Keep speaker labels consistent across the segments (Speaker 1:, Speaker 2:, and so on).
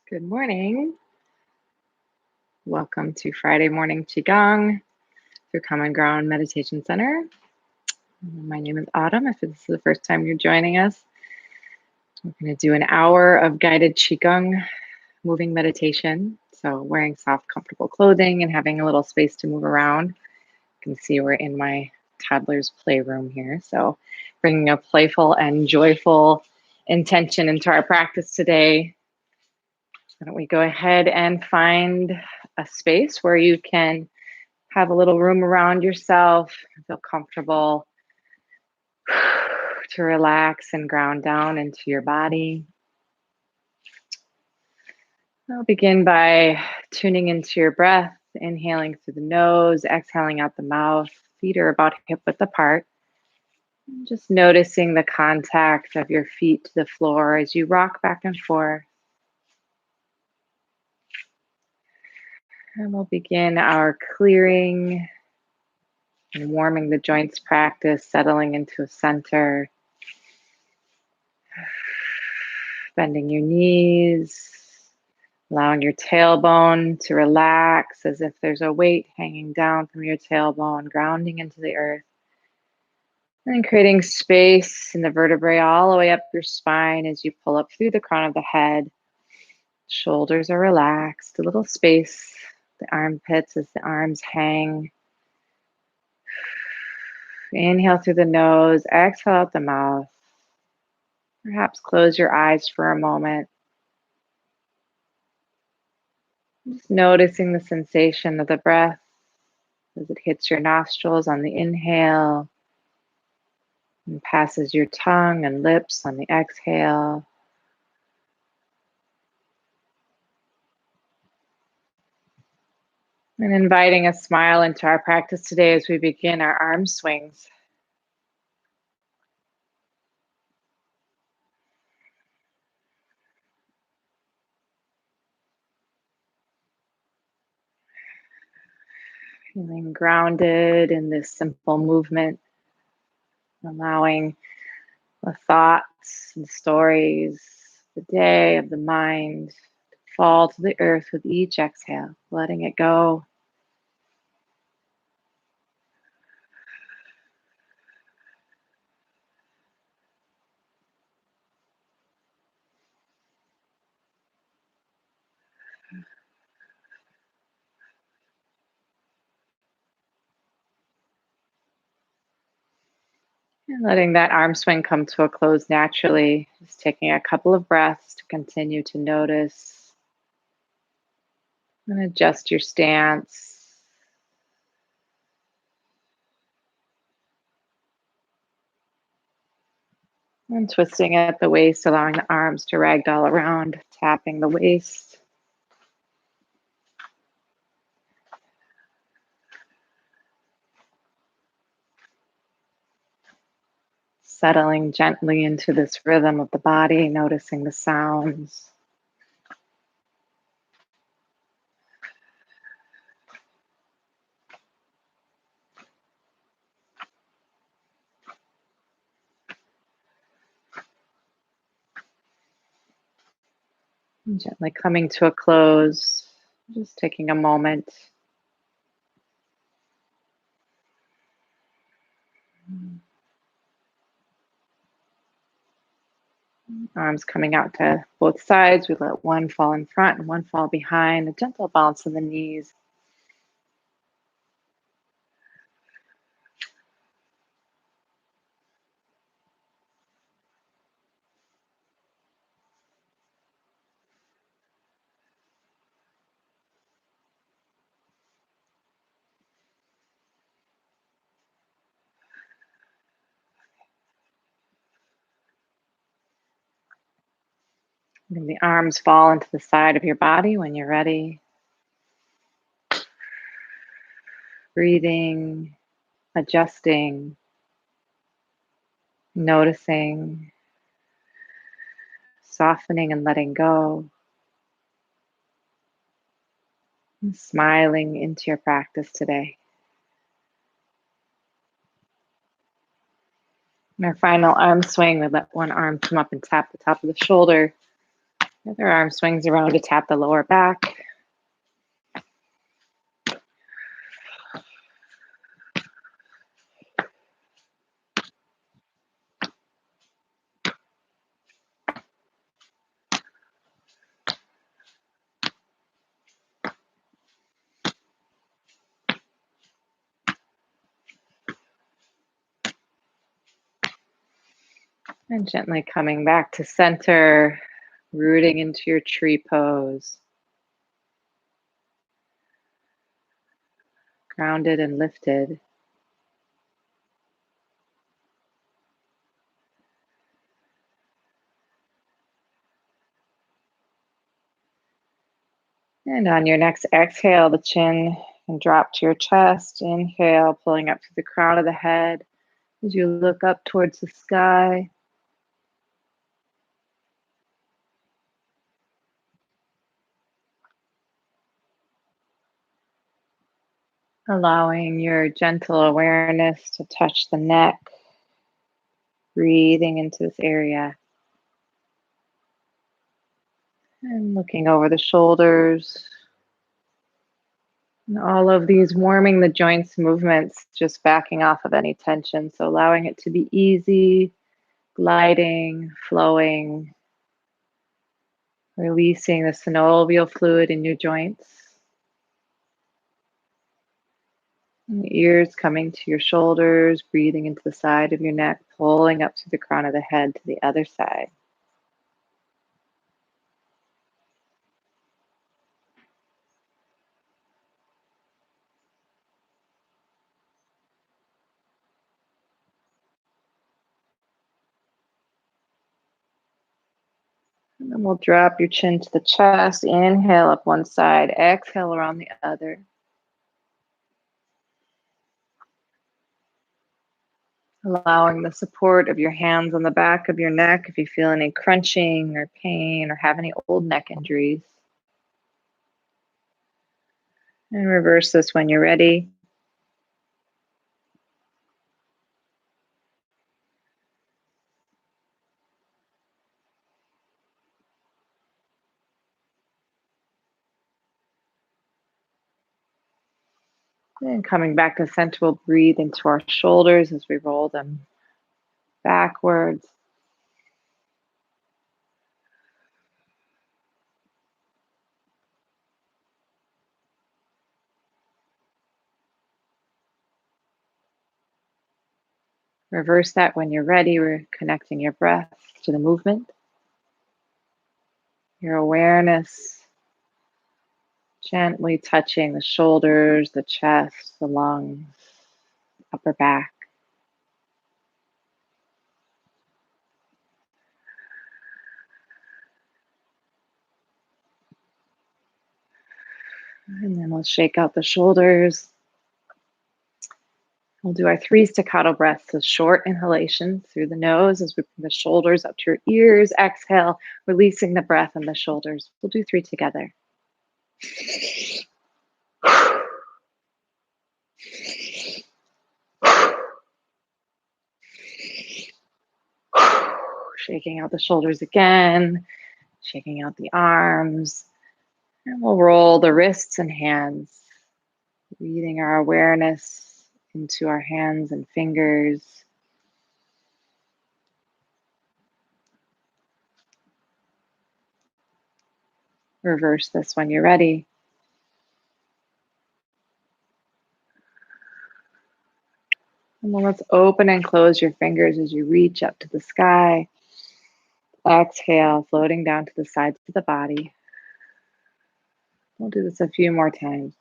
Speaker 1: Good morning. Welcome to Friday Morning Qigong through Common Ground Meditation Center. My name is Autumn. If this is the first time you're joining us, we're going to do an hour of guided Qigong moving meditation. So wearing soft, comfortable clothing and having a little space to move around. You can see we're in my toddler's playroom here. So bringing a playful and joyful intention into our practice today. Why don't we go ahead and find a space where you can have a little room around yourself, feel comfortable to relax and ground down into your body. I'll begin by tuning into your breath, inhaling through the nose, exhaling out the mouth. Feet are about hip width apart. Just noticing the contact of your feet to the floor as you rock back and forth. And we'll begin our clearing and warming the joints practice, settling into a center. Bending your knees, allowing your tailbone to relax as if there's a weight hanging down from your tailbone, grounding into the earth. And then creating space in the vertebrae all the way up your spine as you pull up through the crown of the head. Shoulders are relaxed, a little space, the armpits as the arms hang. Inhale through the nose, exhale out the mouth. Perhaps close your eyes for a moment. Just noticing the sensation of the breath as it hits your nostrils on the inhale and passes your tongue and lips on the exhale. And inviting a smile into our practice today as we begin our arm swings. Feeling grounded in this simple movement, allowing the thoughts and stories, the day of the mind to fall to the earth with each exhale, letting it go. And letting that arm swing come to a close naturally, just taking a couple of breaths to continue to notice and adjust your stance. And twisting at the waist, allowing the arms to ragdoll around, tapping the waist. Settling gently into this rhythm of the body, noticing the sounds. And gently coming to a close, just taking a moment. Arms coming out to both sides. We let one fall in front and one fall behind. A gentle bounce in the knees. And the arms fall into the side of your body when you're ready. Breathing, adjusting, noticing, softening and letting go. And smiling into your practice today. In our final arm swing, we let one arm come up and tap the top of the shoulder. The other arm swings around to tap the lower back. And gently coming back to center, rooting into your tree pose. Grounded and lifted. And on your next exhale, the chin can drop to your chest. Inhale, pulling up to the crown of the head as you look up towards the sky. Allowing your gentle awareness to touch the neck, breathing into this area. And looking over the shoulders. And all of these warming the joints movements, just backing off of any tension. So allowing it to be easy, gliding, flowing, releasing the synovial fluid in your joints. And the ears coming to your shoulders, breathing into the side of your neck, pulling up to the crown of the head to the other side. And then we'll drop your chin to the chest. Inhale up one side, exhale around the other. Allowing the support of your hands on the back of your neck if you feel any crunching or pain or have any old neck injuries. And reverse this when you're ready. And coming back to center, we'll breathe into our shoulders as we roll them backwards. Reverse that when you're ready. We're connecting your breath to the movement. Your awareness gently touching the shoulders, the chest, the lungs, upper back. And then we'll shake out the shoulders. We'll do our 3 staccato breaths, so short inhalation through the nose as we bring the shoulders up to your ears. Exhale, releasing the breath in the shoulders. We'll do 3 together. Shaking out the shoulders again, shaking out the arms. And we'll roll the wrists and hands, leading our awareness into our hands and fingers. Reverse this when you're ready. And then let's open and close your fingers as you reach up to the sky. Exhale, floating down to the sides of the body. We'll do this a few more times.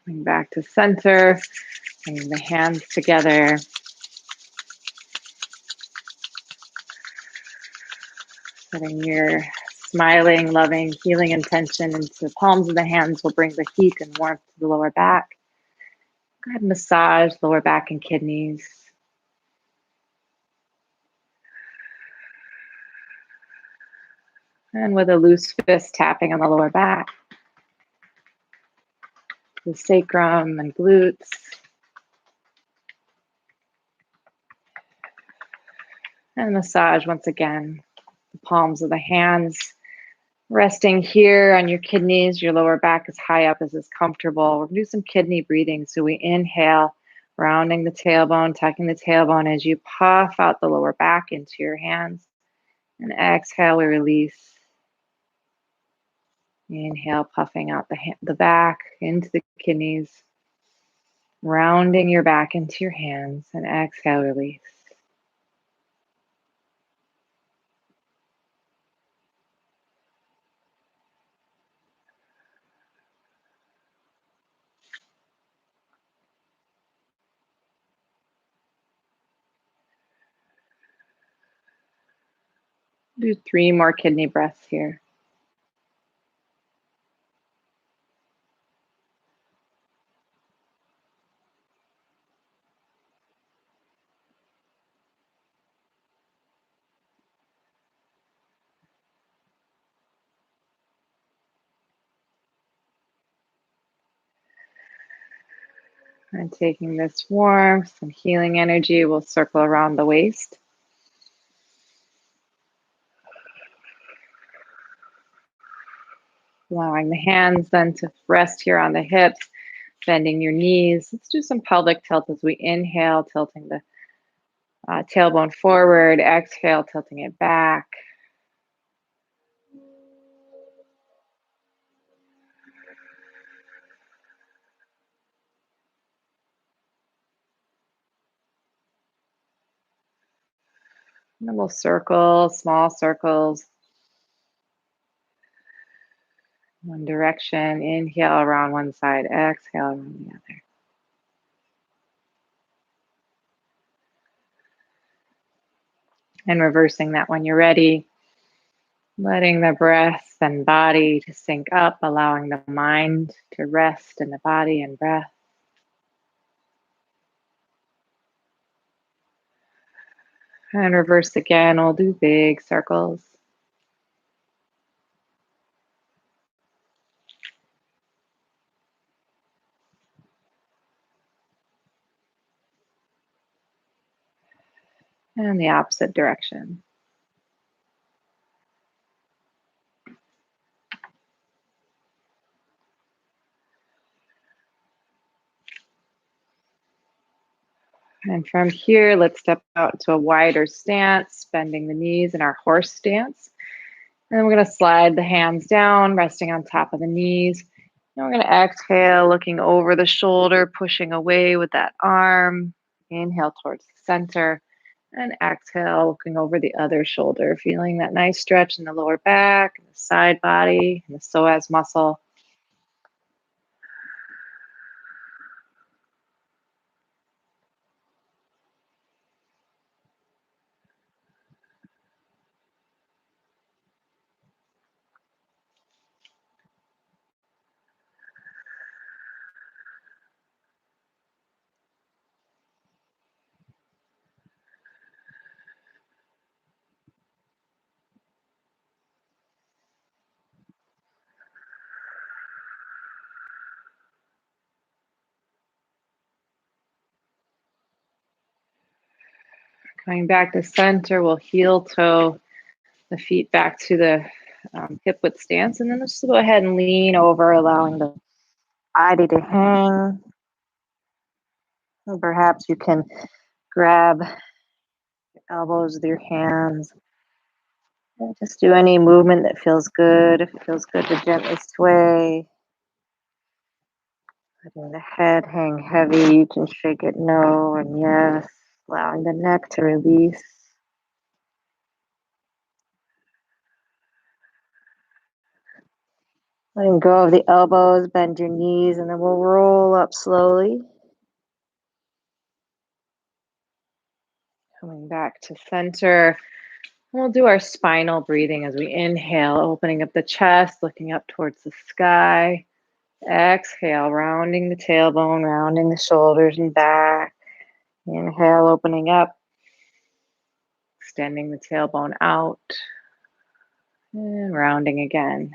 Speaker 1: Coming back to center, bringing the hands together. Setting your smiling, loving, healing intention into the palms of the hands will bring the heat and warmth to the lower back. Go ahead and massage lower back and kidneys. And with a loose fist tapping on the lower back. the sacrum and glutes. And massage once again the palms of the hands, resting here on your kidneys. Your lower back is high up as is comfortable. We're going to do some kidney breathing. So we inhale, rounding the tailbone, tucking the tailbone as you puff out the lower back into your hands. And exhale, we release. Inhale, puffing out the back into the kidneys, rounding your back into your hands. And exhale, release. Do 3 more kidney breaths here. And taking this warmth and healing energy, we'll circle around the waist. Allowing the hands then to rest here on the hips, bending your knees. Let's do some pelvic tilt as we inhale, tilting the tailbone forward. Exhale, tilting it back. And then we'll circle, small circles. One direction, inhale around one side, exhale around the other. And reversing that when you're ready. Letting the breath and body to sync up, allowing the mind to rest in the body and breath. And reverse again, we'll do big circles. And the opposite direction. And from here, let's step out to a wider stance, bending the knees in our horse stance. And then we're going to slide the hands down, resting on top of the knees. And we're going to exhale, looking over the shoulder, pushing away with that arm. Inhale towards the center. And exhale, looking over the other shoulder, feeling that nice stretch in the lower back, and the side body, and the psoas muscle. Coming back to center, we'll heel toe the feet back to the hip width stance. And then let's go ahead and lean over, allowing the body to hang. And perhaps you can grab your elbows with your hands. And just do any movement that feels good. If it feels good to gently sway. Letting the head hang heavy, you can shake it no and yes. Allowing the neck to release. Letting go of the elbows, bend your knees, and then we'll roll up slowly. Coming back to center. We'll do our spinal breathing as we inhale, opening up the chest, looking up towards the sky. Exhale, rounding the tailbone, rounding the shoulders and back. Inhale, opening up, extending the tailbone out, and rounding again.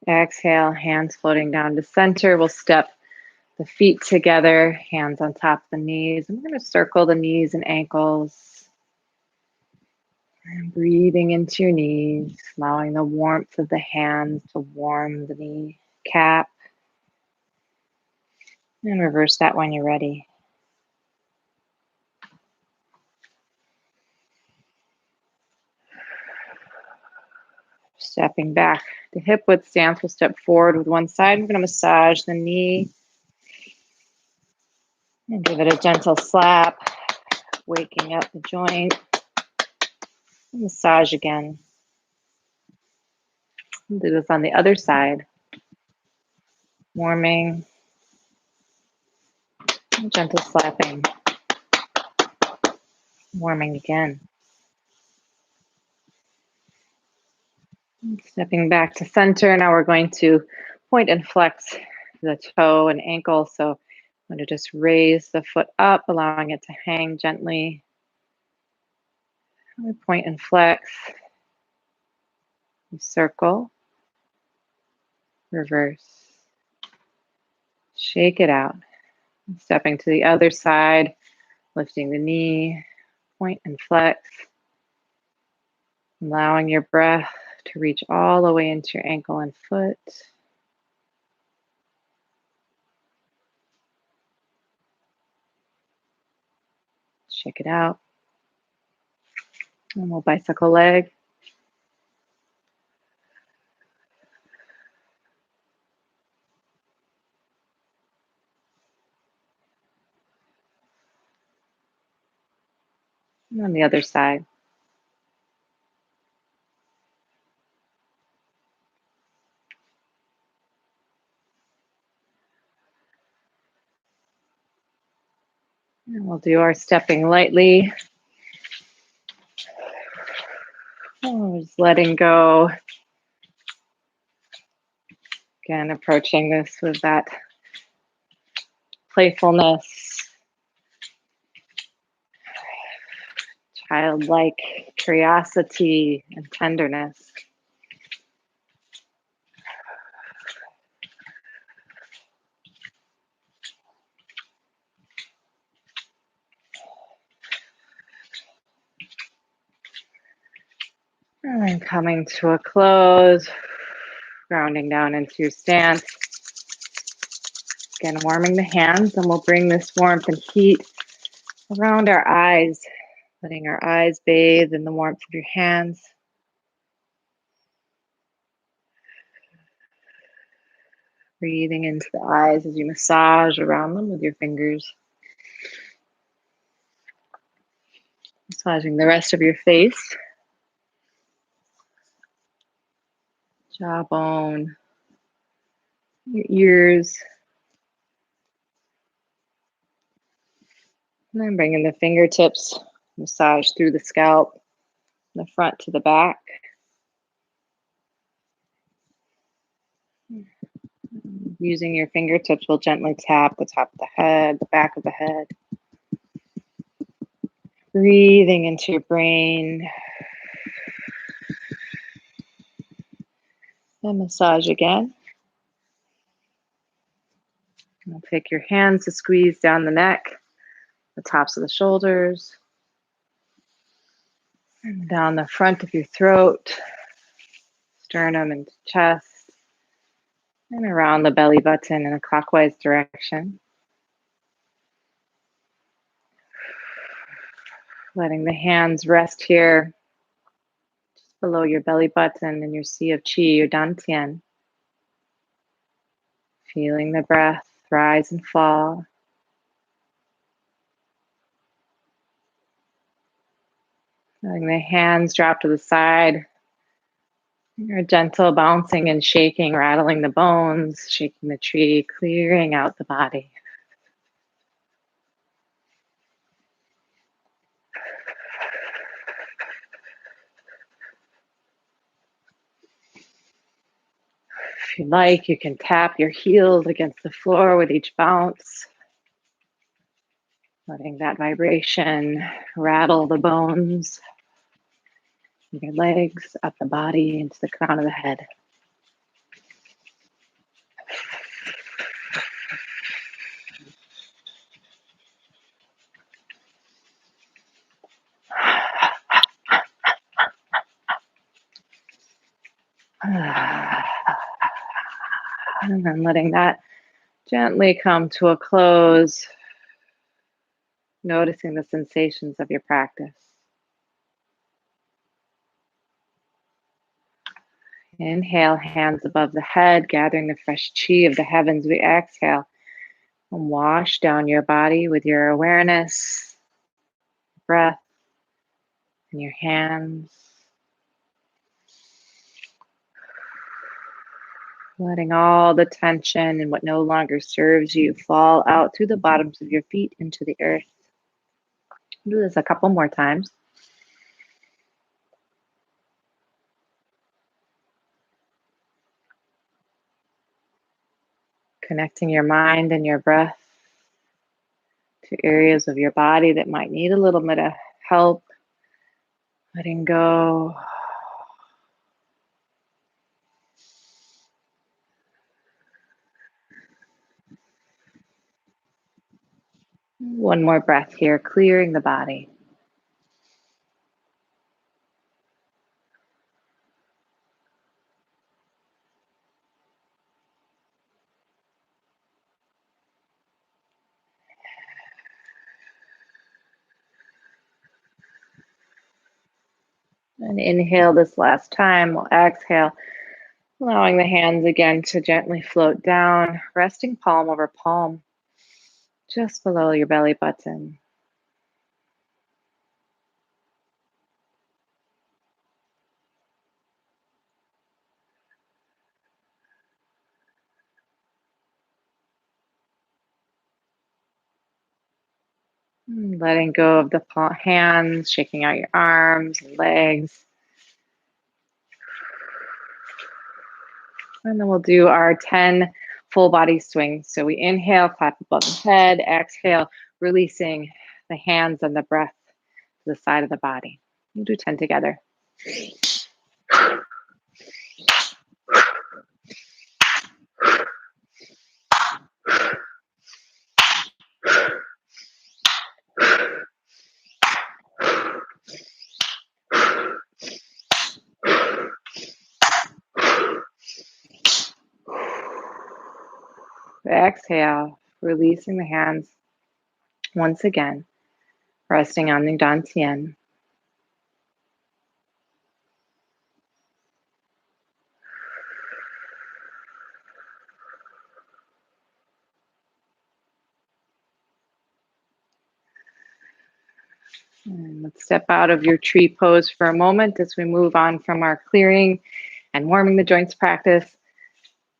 Speaker 1: Exhale, hands floating down to center. We'll step the feet together, hands on top of the knees. I'm going to circle the knees and ankles. And breathing into your knees, allowing the warmth of the hands to warm the knee cap. And reverse that when you're ready. Stepping back to hip width stance, we'll step forward with one side. We're going to massage the knee and give it a gentle slap, waking up the joint. Massage again. We'll do this on the other side. Warming, gentle slapping. Warming again. Stepping back to center. Now we're going to point and flex the toe and ankle. So I'm going to just raise the foot up, allowing it to hang gently. Point and flex. Circle. Reverse. Shake it out. Stepping to the other side, lifting the knee, point and flex. Allowing your breath to reach all the way into your ankle and foot. Shake it out. And we'll bicycle leg. And on the other side. And we'll do our stepping lightly. Oh, just letting go. Again, approaching this with that playfulness, childlike curiosity and tenderness. And then coming to a close, grounding down into your stance. Again, warming the hands, and we'll bring this warmth and heat around our eyes, letting our eyes bathe in the warmth of your hands. Breathing into the eyes as you massage around them with your fingers. Massaging the rest of your face. Jawbone, your ears. And then bringing the fingertips, massage through the scalp, the front to the back. Using your fingertips, we'll gently tap the top of the head, the back of the head. Breathing into your brain. And massage again. We'll take your hands to squeeze down the neck, the tops of the shoulders, and down the front of your throat, sternum and chest, and around the belly button in a clockwise direction. Letting the hands rest here, just below your belly button in your sea of Qi, your Dantian. Feeling the breath rise and fall. Letting the hands drop to the side. You're gentle bouncing and shaking, rattling the bones, shaking the tree, clearing out the body. If you like, you can tap your heels against the floor with each bounce. Letting that vibration rattle the bones, your legs, up the body, into the crown of the head. And then letting that gently come to a close, noticing the sensations of your practice. Inhale, hands above the head, gathering the fresh chi of the heavens. We exhale and wash down your body with your awareness, breath, and your hands. Letting all the tension and what no longer serves you fall out through the bottoms of your feet into the earth. Do this a couple more times. Connecting your mind and your breath to areas of your body that might need a little bit of help. Letting go. One more breath here, clearing the body. And inhale this last time. We'll exhale, allowing the hands again to gently float down, resting palm over palm, just below your belly button. Letting go of the hands, shaking out your arms and legs. And then we'll do our 10 full body swings. So we inhale, clap above the head, exhale, releasing the hands and the breath to the side of the body. We'll do 10 together. Exhale, releasing the hands once again, resting on the dantian. And let's step out of your tree pose for a moment as we move on from our clearing and warming the joints practice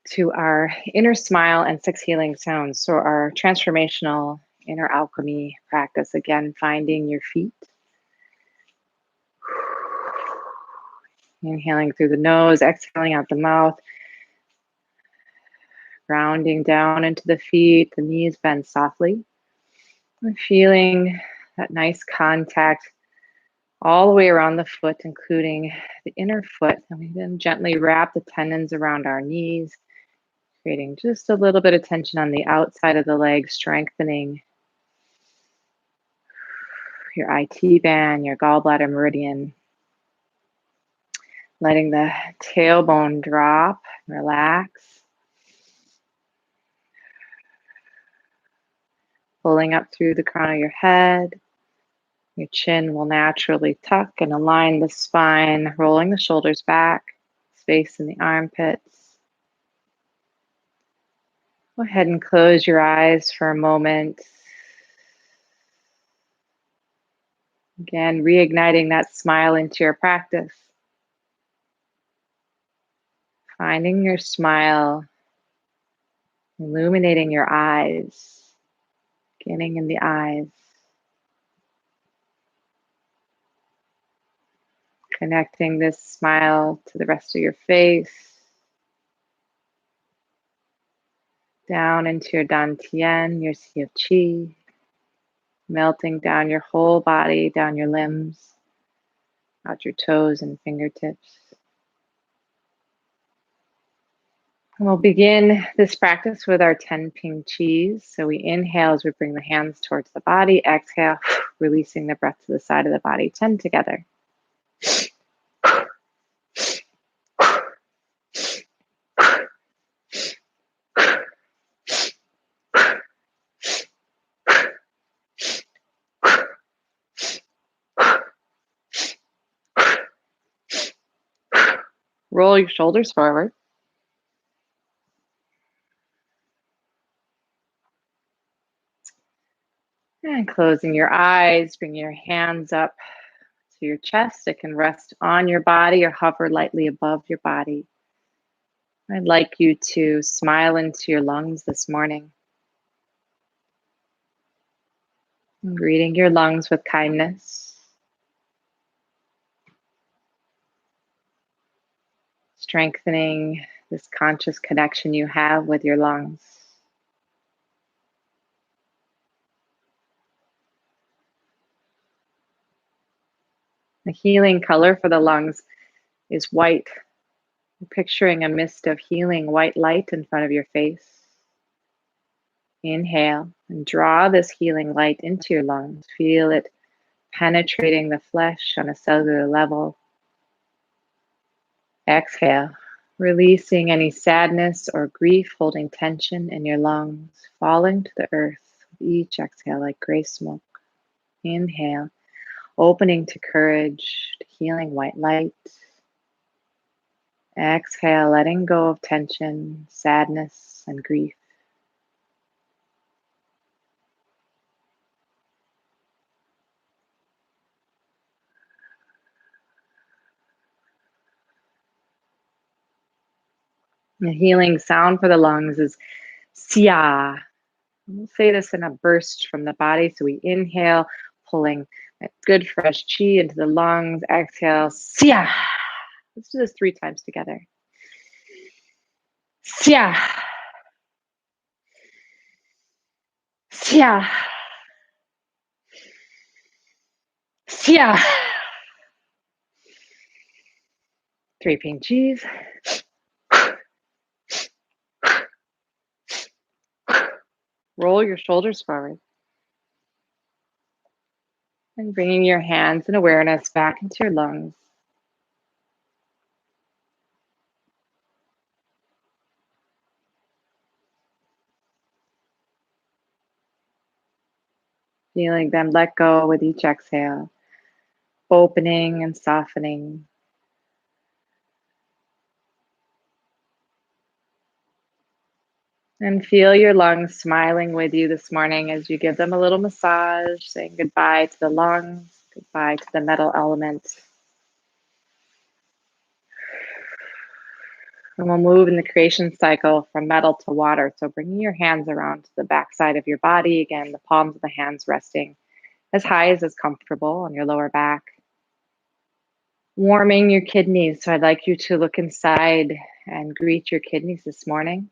Speaker 1: to our inner smile and 6 healing sounds. So our transformational inner alchemy practice, again, finding your feet. Inhaling through the nose, exhaling out the mouth. Grounding down into the feet, the knees bend softly. And feeling that nice contact all the way around the foot, including the inner foot. And we then gently wrap the tendons around our knees, creating just a little bit of tension on the outside of the leg, strengthening your IT band, your gallbladder meridian. Letting the tailbone drop, relax. Pulling up through the crown of your head. Your chin will naturally tuck and align the spine, rolling the shoulders back, space in the armpits. Go ahead and close your eyes for a moment. Again, reigniting that smile into your practice. Finding your smile, illuminating your eyes, beginning in the eyes. Connecting this smile to the rest of your face. Down into your dantian, your sea of qi. Melting down your whole body, down your limbs, out your toes and fingertips. And we'll begin this practice with our 10 ping qis. So we inhale as we bring the hands towards the body. Exhale, releasing the breath to the side of the body. 10 together. Roll your shoulders forward. And closing your eyes, bring your hands up to your chest. It can rest on your body or hover lightly above your body. I'd like you to smile into your lungs this morning. Greeting your lungs with kindness. Strengthening this conscious connection you have with your lungs. The healing color for the lungs is white. You're picturing a mist of healing white light in front of your face. Inhale and draw this healing light into your lungs. Feel it penetrating the flesh on a cellular level. Exhale, releasing any sadness or grief holding tension in your lungs, falling to the earth with each exhale like gray smoke. Inhale, opening to courage, to healing white light. Exhale, letting go of tension, sadness, and grief. The healing sound for the lungs is Chia. We'll say this in a burst from the body. So we inhale, pulling that good fresh chi into the lungs. Exhale, Chia. Let's do this 3 times together. Chia. Chia. Chia. 3 ping chis. Roll your shoulders forward. And bringing your hands and awareness back into your lungs. Feeling them let go with each exhale. Opening and softening. And feel your lungs smiling with you this morning as you give them a little massage, saying goodbye to the lungs, goodbye to the metal element. And we'll move in the creation cycle from metal to water. So bringing your hands around to the backside of your body. Again, the palms of the hands resting as high as is comfortable on your lower back. Warming your kidneys. So I'd like you to look inside and greet your kidneys this morning.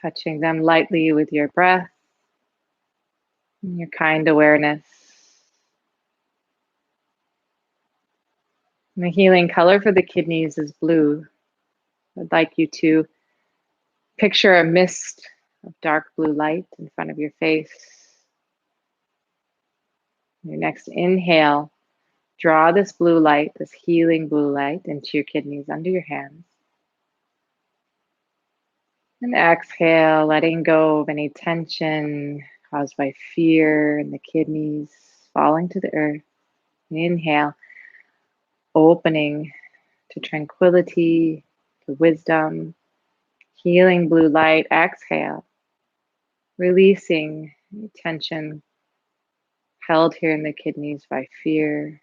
Speaker 1: Touching them lightly with your breath and your kind awareness. And the healing color for the kidneys is blue. I'd like you to picture a mist of dark blue light in front of your face. Your next inhale, draw this blue light, this healing blue light, into your kidneys under your hands. And exhale, letting go of any tension caused by fear in the kidneys, falling to the earth. Inhale, opening to tranquility, to wisdom, healing blue light. Exhale, releasing any tension held here in the kidneys by fear.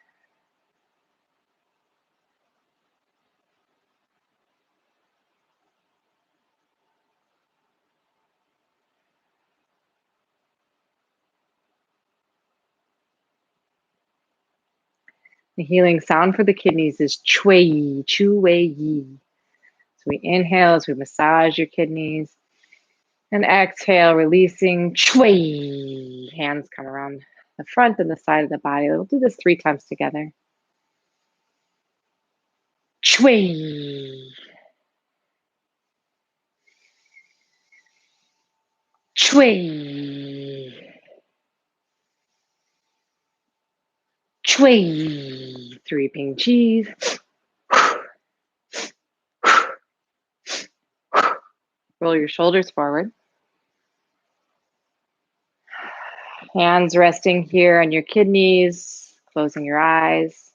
Speaker 1: The healing sound for the kidneys is chui, chu wei yi. So we inhale as we massage your kidneys. And exhale, releasing chui. Hands come around the front and the side of the body. We'll do this 3 times together. Chui. Chui. Chui. 3 ping cheese. Roll your shoulders forward. Hands resting here on your kidneys, closing your eyes.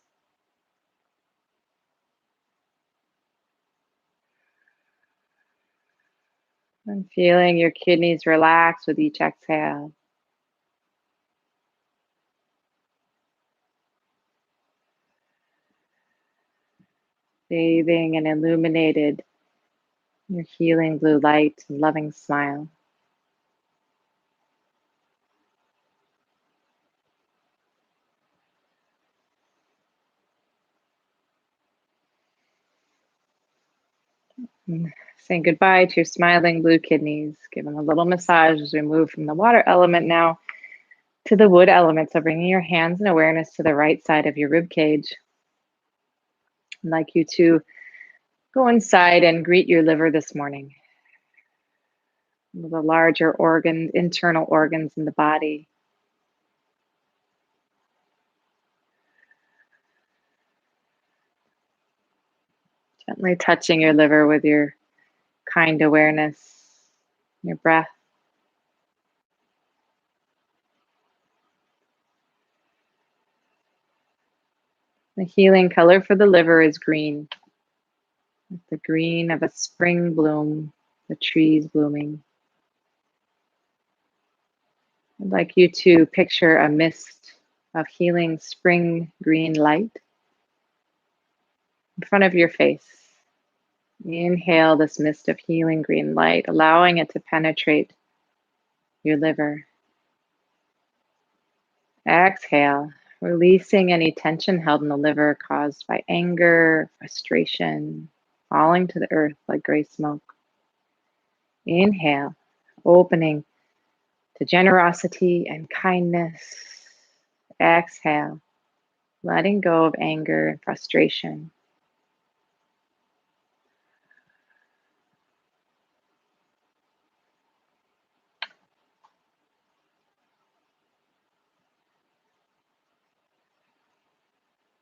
Speaker 1: And feeling your kidneys relax with each exhale. Bathing and illuminated your healing blue light and loving smile. And saying goodbye to your smiling blue kidneys. Give them a little massage as we move from the water element now to the wood element. So bringing your hands and awareness to the right side of your rib cage. I'd like you to go inside and greet your liver this morning. The larger organs, internal organs in the body. Gently touching your liver with your kind awareness, your breath. The healing color for the liver is green. It's the green of a spring bloom, the trees blooming. I'd like you to picture a mist of healing spring green light in front of your face. Inhale this mist of healing green light, allowing it to penetrate your liver. Exhale, releasing any tension held in the liver caused by anger, frustration, falling to the earth like gray smoke. Inhale, opening to generosity and kindness. Exhale, letting go of anger and frustration.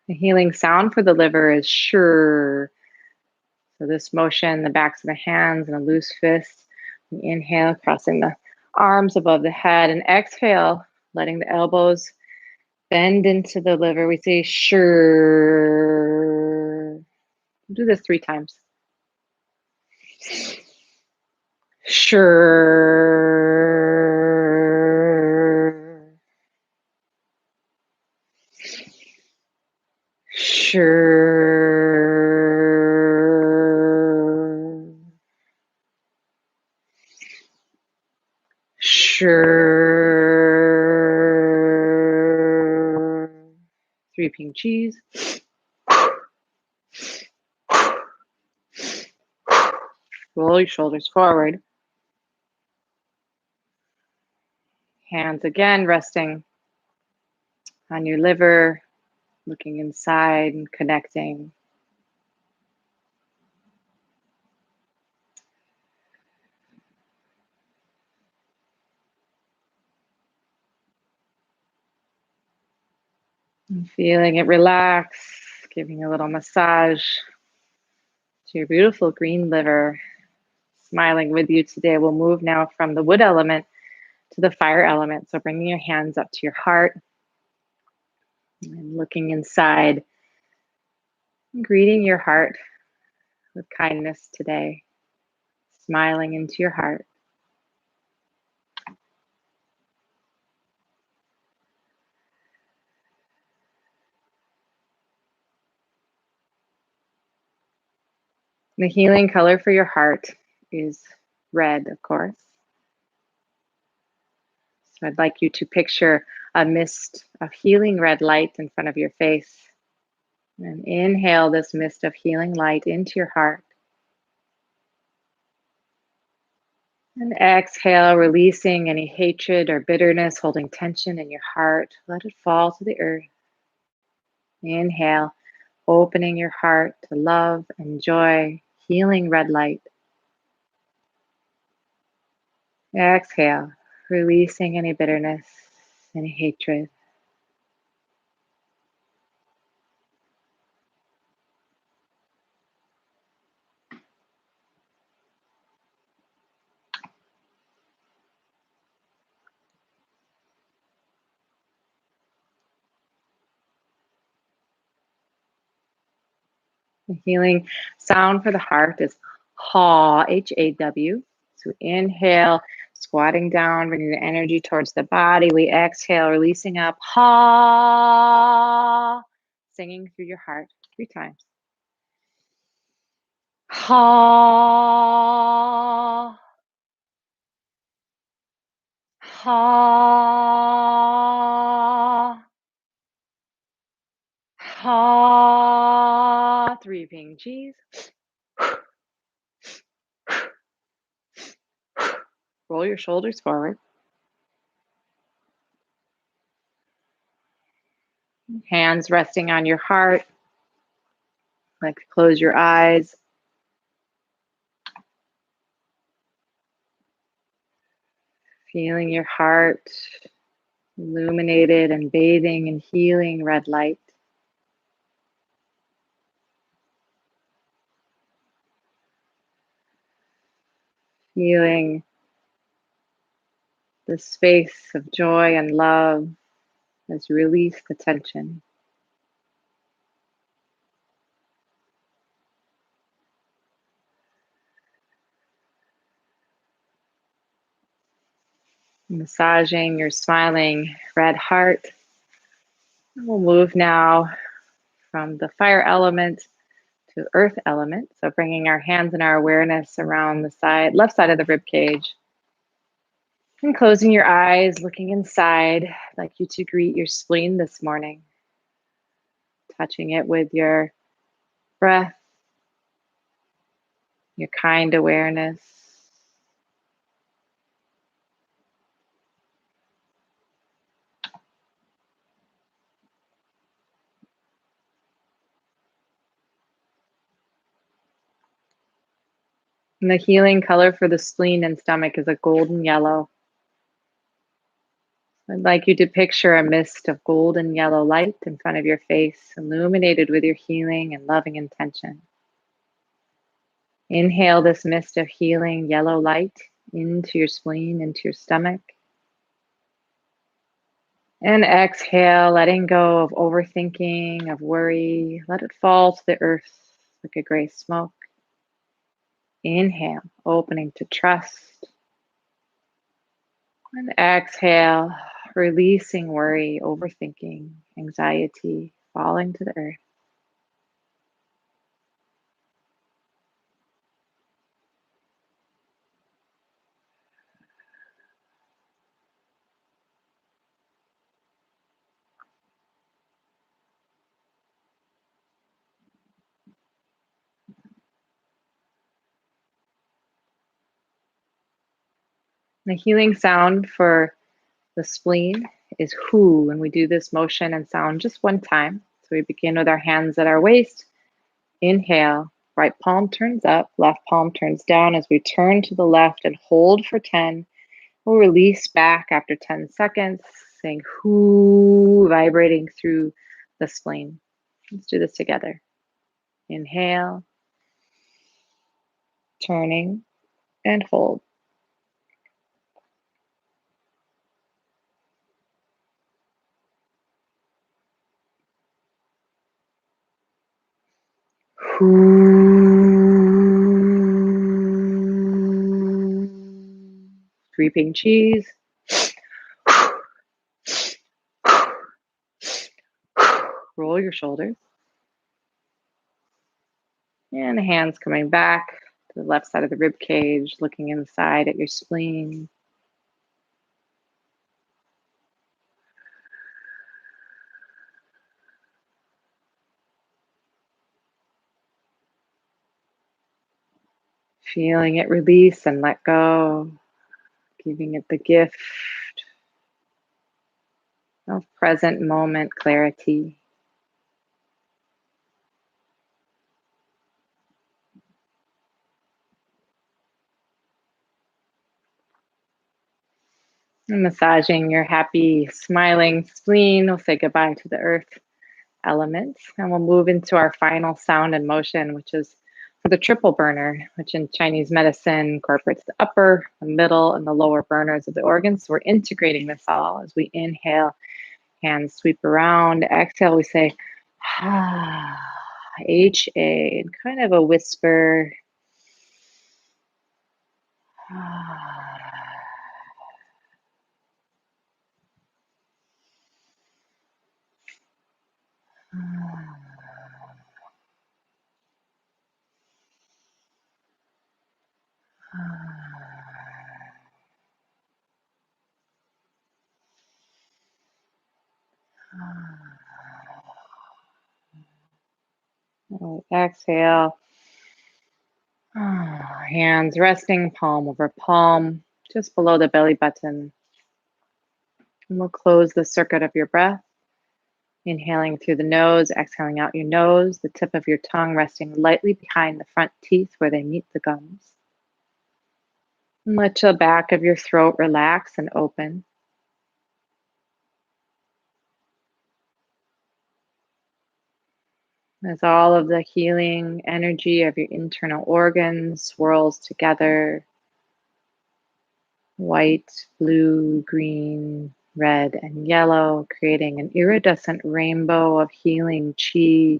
Speaker 1: The healing sound for the liver is sure. So this motion, the backs of the hands and a loose fist. Inhale, crossing the arms above the head, and exhale, letting the elbows bend into the liver. We say sure. Do this 3 times. Sure. Sure. Sure. 3 pink cheese. Roll your shoulders forward. Hands again resting on your liver, looking inside and connecting. And feeling it relax, giving a little massage to your beautiful green liver. Smiling with you today. We'll move now from the wood element to the fire element. So bringing your hands up to your heart and looking inside, and greeting your heart with kindness today. Smiling into your heart. The healing color for your heart is red, of course. So I'd like you to picture a mist of healing red light in front of your face. And inhale this mist of healing light into your heart. And exhale, releasing any hatred or bitterness holding tension in your heart. Let it fall to the earth. Inhale, opening your heart to love and joy, healing red light. Exhale, releasing any bitterness, any hatred. The healing sound for the heart is haw, H-A-W. So inhale, squatting down, bringing the energy towards the body. We exhale, releasing up, haw, singing through your heart 3 times. Ha, ha, ha. 3 Ping Gs. Roll your shoulders forward. Hands resting on your heart. Like to close your eyes. Feeling your heart illuminated and bathing in healing red light. Feeling the space of joy and love as you release the tension. Massaging your smiling red heart. We'll move now from the fire element to earth element. So bringing our hands and our awareness around the side, left side of the rib cage. And closing your eyes, looking inside. I'd like you to greet your spleen this morning. Touching it with your breath, your kind awareness. And the healing color for the spleen and stomach is a golden yellow. I'd like you to picture a mist of golden yellow light in front of your face, illuminated with your healing and loving intention. Inhale this mist of healing yellow light into your spleen, into your stomach. And exhale, letting go of overthinking, of worry. Let it fall to the earth like a gray smoke. Inhale, opening to trust. And exhale, releasing worry, overthinking, anxiety, falling to the earth. The healing sound for the spleen is hu, and we do this motion and sound just 1 time. So we begin with our hands at our waist. Inhale, right palm turns up, left palm turns down as we turn to the left and hold for 10. We'll release back after 10 seconds, saying hu, vibrating through the spleen. Let's do this together. Inhale, turning, and hold. Three Ping Cheese. Roll your shoulders. And the hands coming back to the left side of the rib cage, looking inside at your spleen. Feeling it release and let go, giving it the gift of present moment clarity. And massaging your happy, smiling spleen, we'll say goodbye to the earth element, and we'll move into our final sound and motion, which is for the triple burner, which in Chinese medicine incorporates the upper, the middle, and the lower burners of the organs. So we're integrating this all as we inhale, hands sweep around. Exhale, we say, ah. HA, and kind of a whisper. Exhale. Hands resting palm over palm, just below the belly button. And we'll close the circuit of your breath. Inhaling through the nose, exhaling out your nose, the tip of your tongue resting lightly behind the front teeth where they meet the gums. And let the back of your throat relax and open. As all of the healing energy of your internal organs swirls together, white, blue, green, red, and yellow, creating an iridescent rainbow of healing qi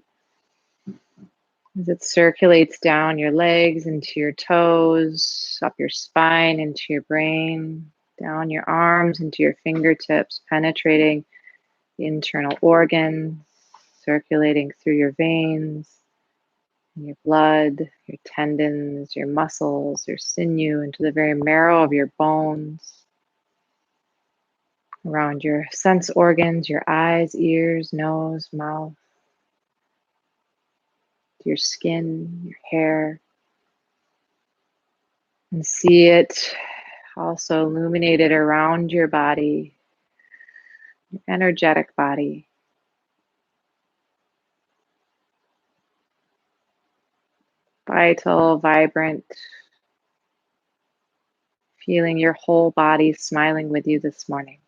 Speaker 1: as it circulates down your legs, into your toes, up your spine, into your brain, down your arms, into your fingertips, penetrating the internal organs, circulating through your veins, your blood, your tendons, your muscles, your sinew, into the very marrow of your bones, around your sense organs, your eyes, ears, nose, mouth, your skin, your hair, and see it also illuminated around your body, your energetic body. Vital, vibrant, feeling your whole body smiling with you this morning.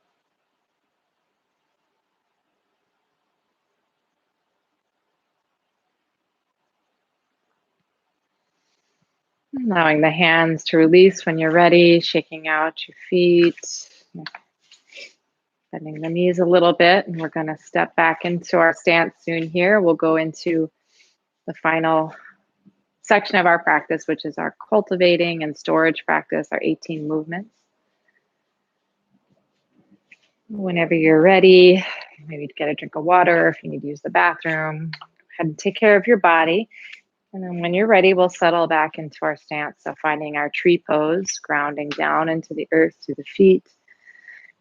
Speaker 1: Allowing the hands to release when you're ready, shaking out your feet, bending the knees a little bit, and we're going to step back into our stance soon here. We'll go into the final section of our practice, which is our cultivating and storage practice, our 18 movements. Whenever you're ready, maybe get a drink of water, if you need to use the bathroom, go ahead and take care of your body. And then when you're ready, we'll settle back into our stance. So finding our tree pose, grounding down into the earth through the feet,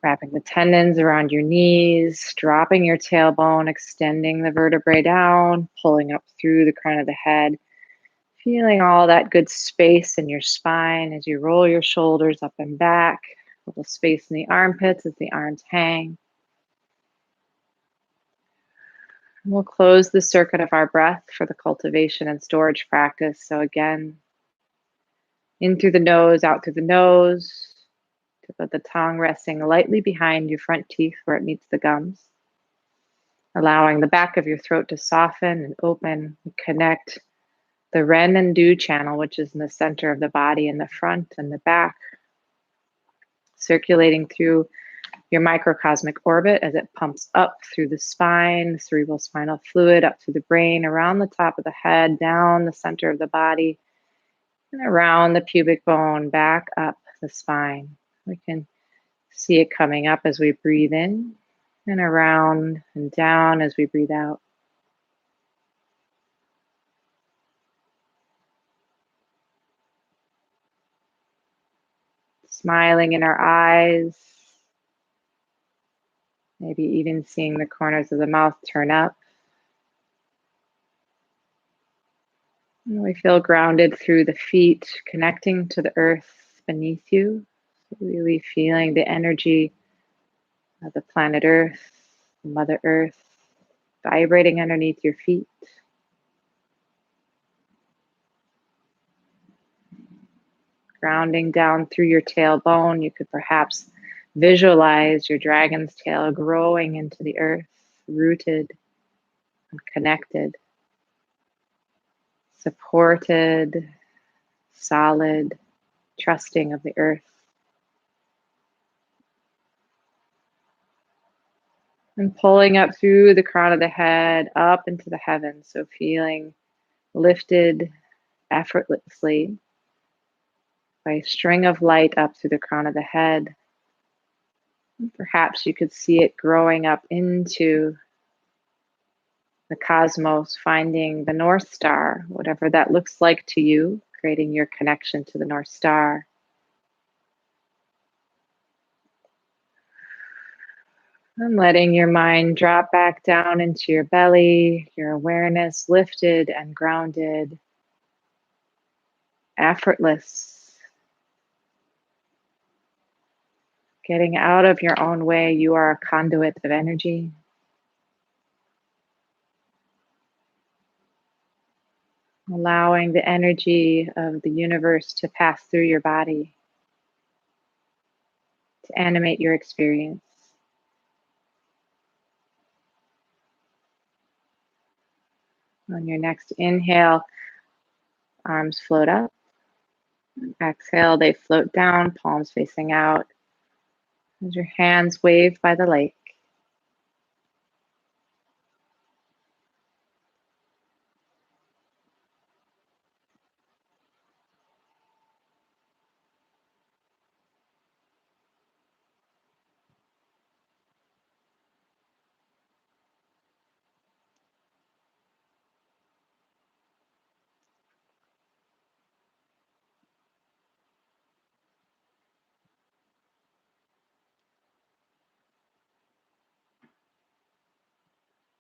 Speaker 1: wrapping the tendons around your knees, dropping your tailbone, extending the vertebrae down, pulling up through the crown of the head, feeling all that good space in your spine as you roll your shoulders up and back, a little space in the armpits as the arms hang. We'll close the circuit of our breath for the cultivation and storage practice. So again, in through the nose, out through the nose, tip of the tongue resting lightly behind your front teeth where it meets the gums. Allowing the back of your throat to soften and open, and connect the Ren and Du channel, which is in the center of the body, in the front and the back, circulating through your microcosmic orbit as it pumps up through the spine, cerebral spinal fluid, up through the brain, around the top of the head, down the center of the body, and around the pubic bone, back up the spine. We can see it coming up as we breathe in, and around and down as we breathe out. Smiling in our eyes, maybe even seeing the corners of the mouth turn up. And we feel grounded through the feet, connecting to the earth beneath you. Really feeling the energy of the planet Earth, Mother Earth, vibrating underneath your feet. Grounding down through your tailbone, you could perhaps visualize your dragon's tail growing into the earth, rooted and connected, supported, solid, trusting of the earth. And pulling up through the crown of the head, up into the heavens. So feeling lifted effortlessly by a string of light up through the crown of the head. And perhaps you could see it growing up into the cosmos, finding the North Star, whatever that looks like to you, creating your connection to the North Star. And letting your mind drop back down into your belly, your awareness lifted and grounded, effortless. Getting out of your own way, you are a conduit of energy. Allowing the energy of the universe to pass through your body, to animate your experience. On your next inhale, arms float up. Exhale, they float down, palms facing out. As your hands wave by the lake.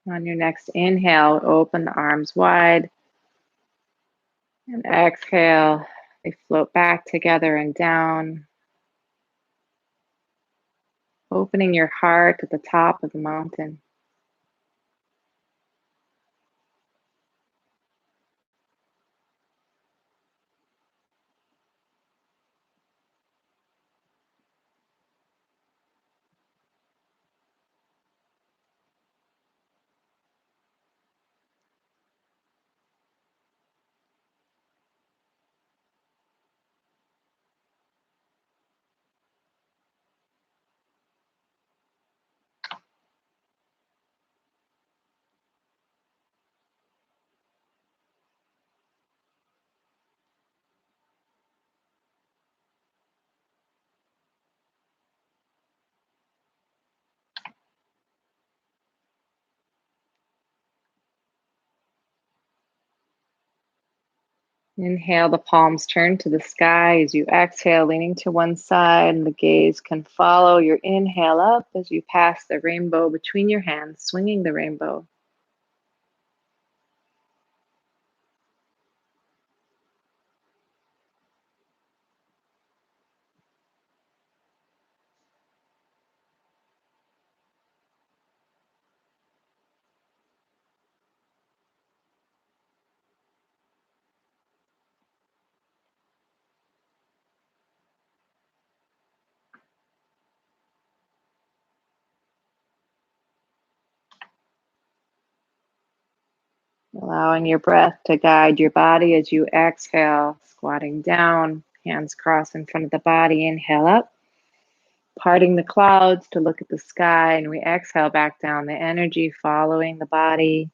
Speaker 1: On your next inhale, open the arms wide. And exhale, they float back together and down. Opening your heart at the top of the mountain. Inhale, the palms turn to the sky as you exhale, leaning to one side, and the gaze can follow your inhale up as you pass the rainbow between your hands, swinging the rainbow. Allowing your breath to guide your body as you exhale, squatting down, hands crossed in front of the body. Inhale up, parting the clouds to look at the sky, and we exhale back down. The energy following the body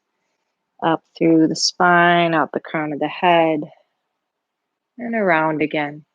Speaker 1: up through the spine, out the crown of the head, and around again.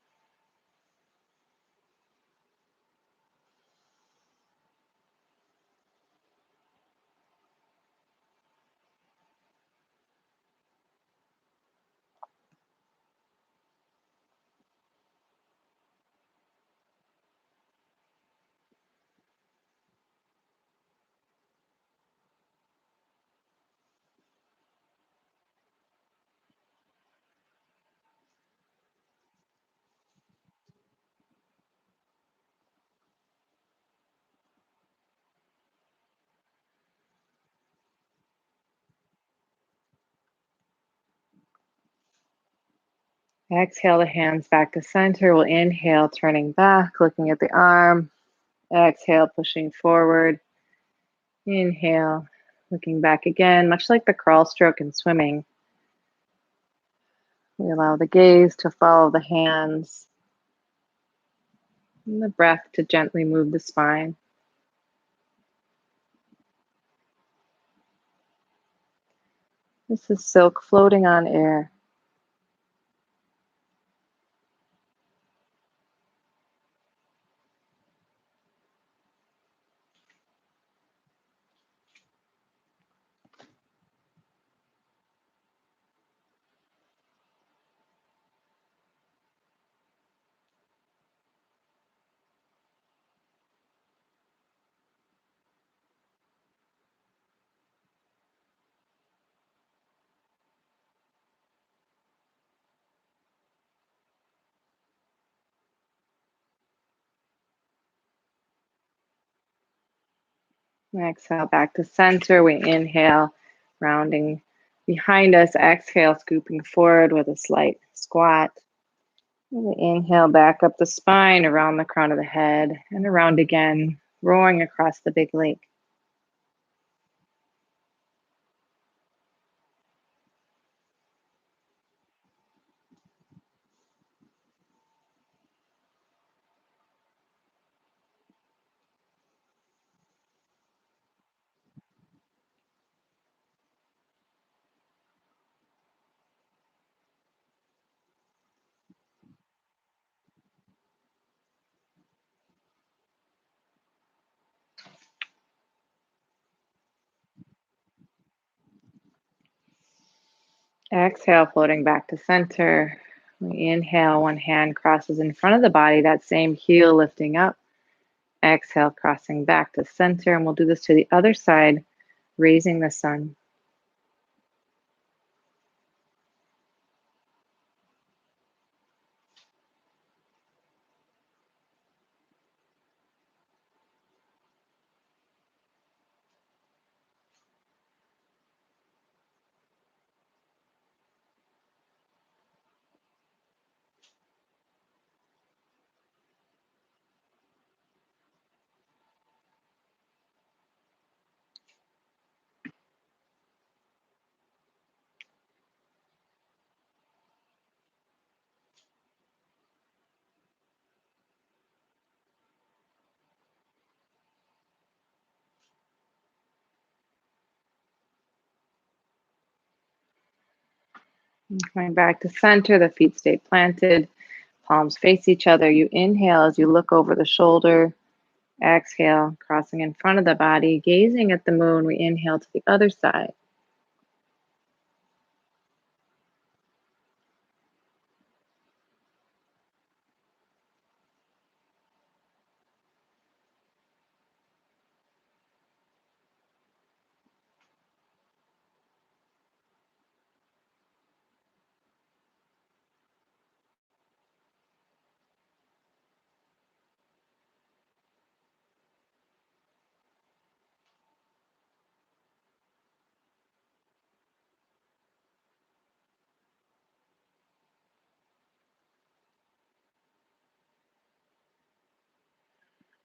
Speaker 1: Exhale the hands back to center. We'll inhale, turning back, looking at the arm. Exhale, pushing forward. Inhale, looking back again, much like the crawl stroke in swimming. We allow the gaze to follow the hands and the breath to gently move the spine. This is silk floating on air. Exhale back to center. We inhale, rounding behind us. Exhale, scooping forward with a slight squat. And we inhale back up the spine, around the crown of the head, and around again, roaring across the big lake. Exhale, floating back to center. We inhale, one hand crosses in front of the body, that same heel lifting up. Exhale, crossing back to center. And we'll do this to the other side, raising the sun. And coming back to center, the feet stay planted, palms face each other. You inhale as you look over the shoulder. Exhale, crossing in front of the body, gazing at the moon. We inhale to the other side.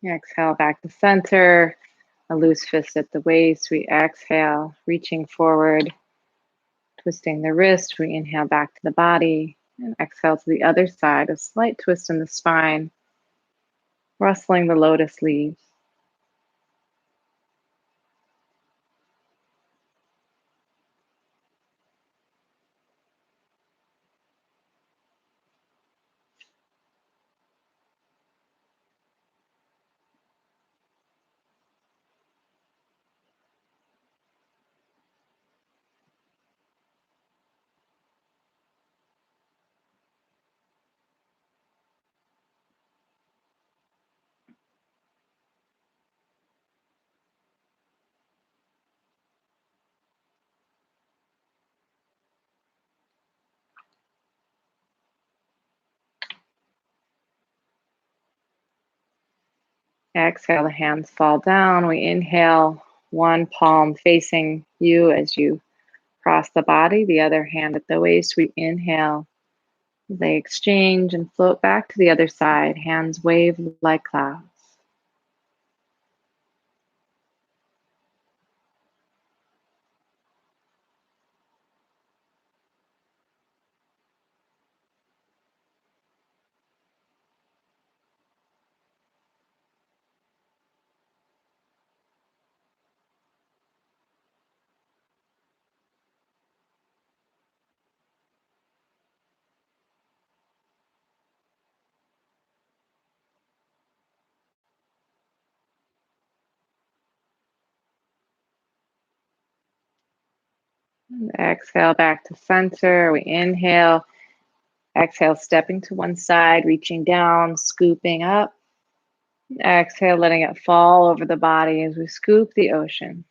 Speaker 1: Exhale back to center, a loose fist at the waist. We exhale, reaching forward, twisting the wrist. We inhale back to the body and exhale to the other side. A slight twist in the spine, rustling the lotus leaves. Exhale, the hands fall down. We inhale, one palm facing you as you cross the body, the other hand at the waist. We inhale. They exchange and float back to the other side. Hands wave like clouds. And exhale back to center. We inhale. Exhale, stepping to one side, reaching down, scooping up. Exhale, letting it fall over the body as we scoop the ocean.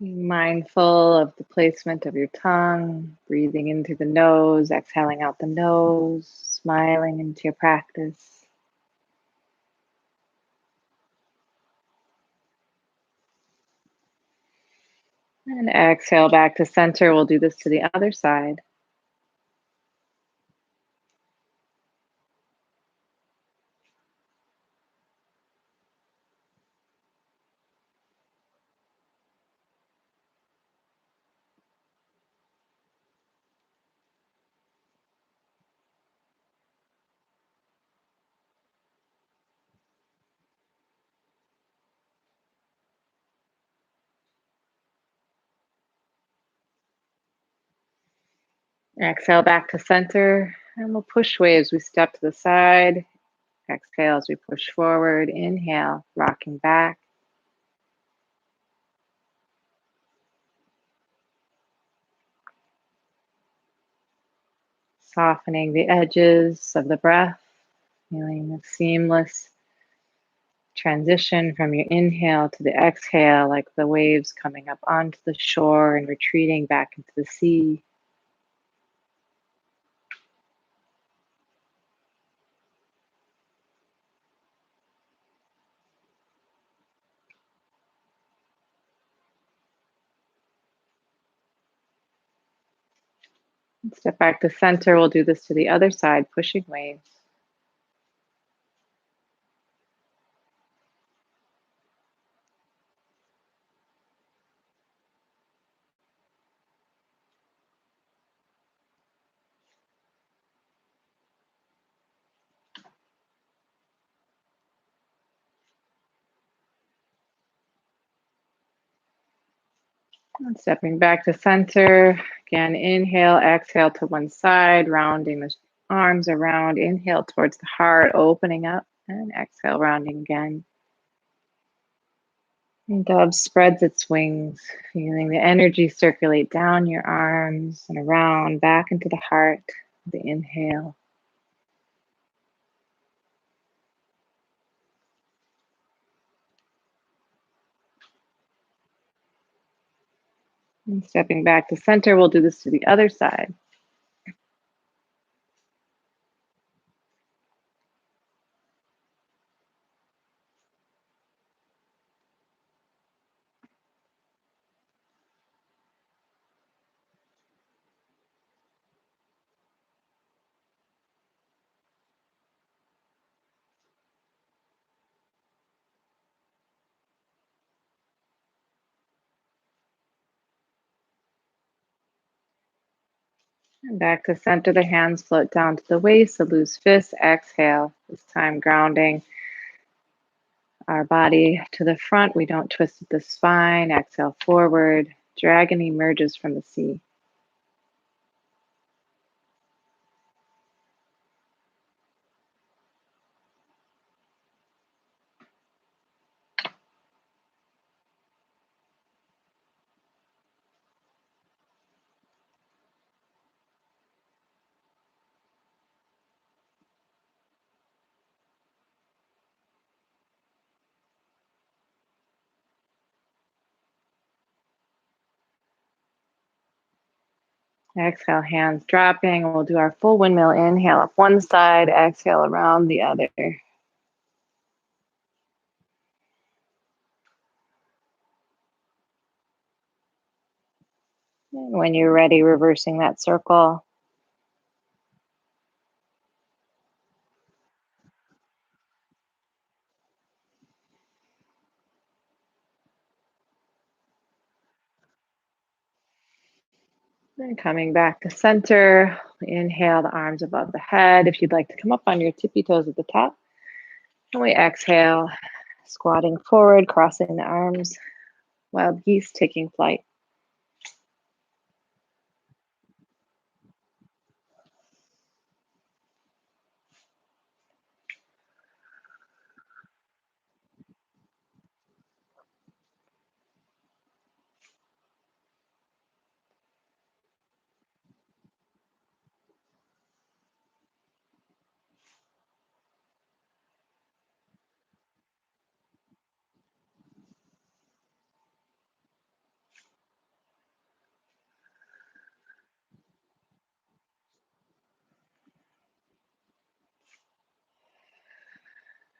Speaker 1: Be mindful of the placement of your tongue, breathing in through the nose, exhaling out the nose, smiling into your practice. And exhale back to center. We'll do this to the other side. Exhale back to center. And we'll push waves. We step to the side. Exhale as we push forward. Inhale, rocking back. Softening the edges of the breath, feeling the seamless transition from your inhale to the exhale, like the waves coming up onto the shore and retreating back into the sea. Step back to center. We'll do this to the other side, pushing waves. And stepping back to center. Again, inhale, exhale to one side, rounding the arms around. Inhale towards the heart, opening up, and exhale, rounding again. And dove spreads its wings, feeling the energy circulate down your arms and around, back into the heart. The inhale. And stepping back to center, we'll do this to the other side. And back to center, the hands float down to the waist, the loose fists. Exhale, this time grounding our body to the front. We don't twist at the spine. Exhale forward. Dragon emerges from the sea. Exhale, hands dropping. We'll do our full windmill. Inhale up one side, exhale around the other. And when you're ready, reversing that circle. Then coming back to center, inhale the arms above the head. If you'd like to come up on your tippy toes at the top. And we exhale, squatting forward, crossing the arms. wild geese taking flight.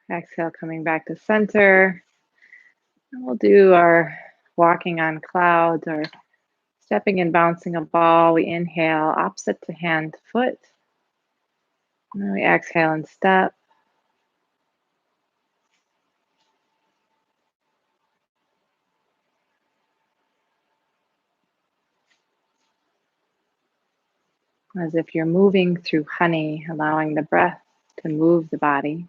Speaker 1: Exhale, coming back to center. And we'll do our walking on clouds or stepping and bouncing a ball. We inhale, opposite to hand to foot. And then we exhale and step. As if you're moving through honey, allowing the breath to move the body.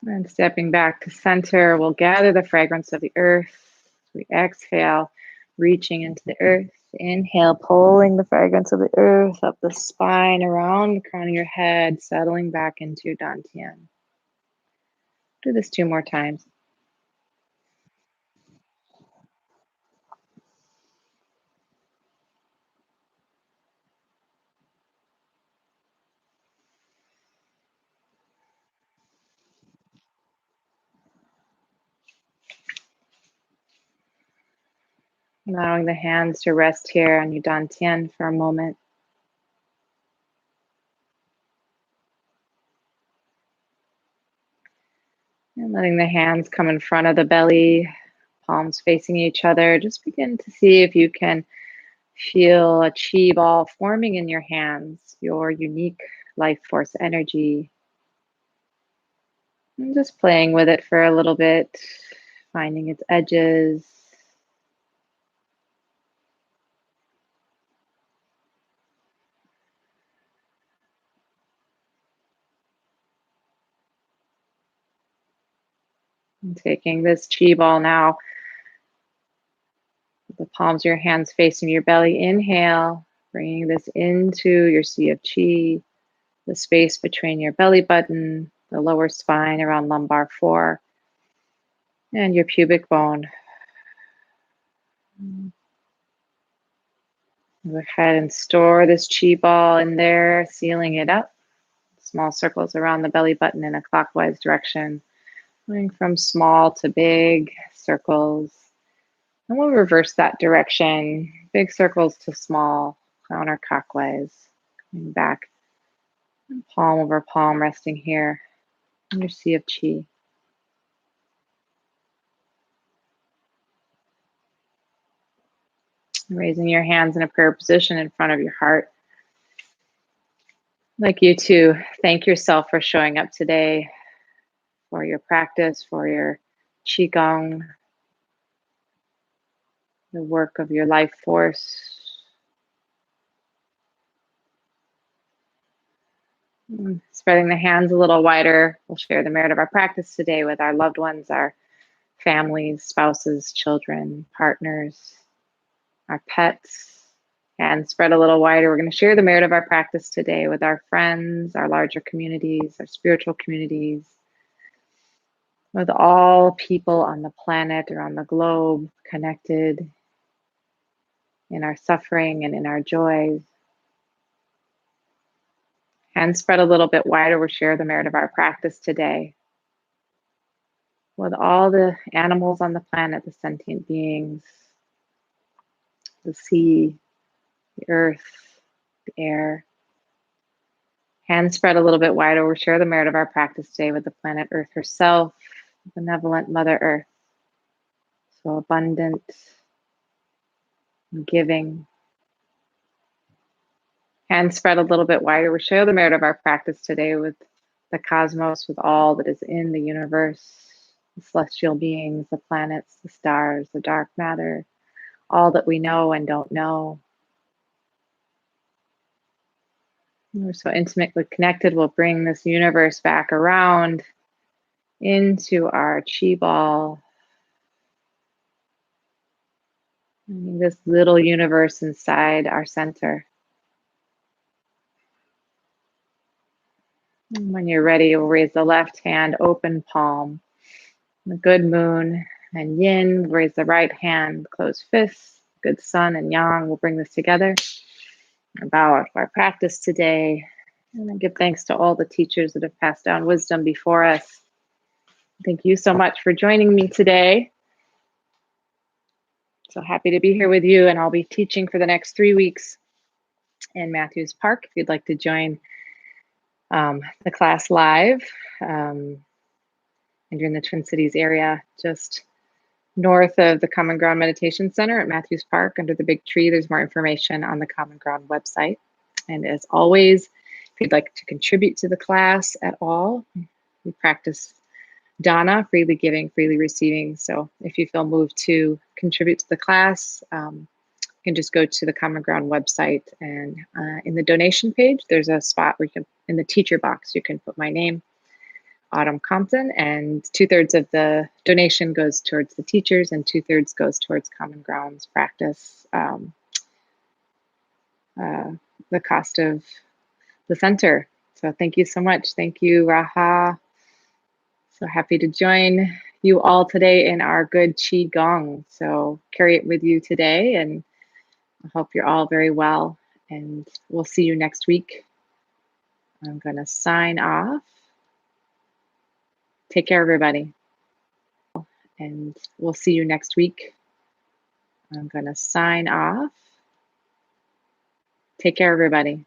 Speaker 1: And stepping back to center, we'll gather the fragrance of the earth. We exhale, reaching into the earth. Inhale, pulling the fragrance of the earth up the spine, around the crown of your head, settling back into your dantian. Do this 2 more times. Allowing the hands to rest here on your dantian for a moment. And letting the hands come in front of the belly, palms facing each other. Just begin to see if you can feel a chi ball forming in your hands, your unique life force energy. And just playing with it for a little bit, finding its edges. And taking this chi ball now, the palms of your hands facing your belly. Inhale, bringing this into your sea of chi, the space between your belly button, the lower spine around lumbar 4, and your pubic bone. Go ahead and store this chi ball in there, sealing it up. Small circles around the belly button in a clockwise direction, going from small to big circles. And we'll reverse that direction, big circles to small, counterclockwise, coming back, palm over palm, resting here in your sea of chi. Raising your hands in a prayer position in front of your heart. I'd like you to thank yourself for showing up today, for your practice, for your Qigong, the work of your life force. Spreading the hands a little wider, we'll share the merit of our practice today with our loved ones, our families, spouses, children, partners, our pets. And spread a little wider. We're going to share the merit of our practice today with our friends, our larger communities, our spiritual communities, with all people on the planet or on the globe connected in our suffering and in our joys. And spread a little bit wider. We'll share the merit of our practice today with all the animals on the planet, the sentient beings, the sea, the earth, the air. Hands spread a little bit wider. We'll share the merit of our practice today with the planet Earth herself, benevolent Mother Earth, so abundant and giving. Hands spread a little bit wider. We'll share the merit of our practice today with the cosmos, with all that is in the universe, the celestial beings, the planets, the stars, the dark matter, all that we know and don't know. We're so intimately connected, we'll bring this universe back around into our chi ball. This little universe inside our center. And when you're ready, you'll raise the left hand, open palm. The good moon and yin, raise the right hand, closed fists. Good sun and yang, we'll bring this together. And bow out of our practice today. And I give thanks to all the teachers that have passed down wisdom before us. Thank you so much for joining me today. So happy to be here with you, and I'll be teaching for the next 3 weeks in Matthews Park. If you'd like to join the class live, and you're in the Twin Cities area, just north of the Common Ground Meditation Center at Matthews Park under the big tree, there's more information on the Common Ground website. And as always, if you'd like to contribute to the class at all, we practice Dana, freely giving, freely receiving. So if you feel moved to contribute to the class, you can just go to the Common Ground website, and in the donation page, there's a spot where you can, in the teacher box, you can put my name, Autumn Compton, and 2/3 of the donation goes towards the teachers and 2/3 goes towards Common Ground's practice, the cost of the center. So thank you so much. Thank you, Raha. So happy to join you all today in our good Qi Gong. So carry it with you today, and I hope you're all very well, and we'll see you next week. I'm going to sign off. Take care, everybody. And we'll see you next week. I'm going to sign off. Take care, everybody.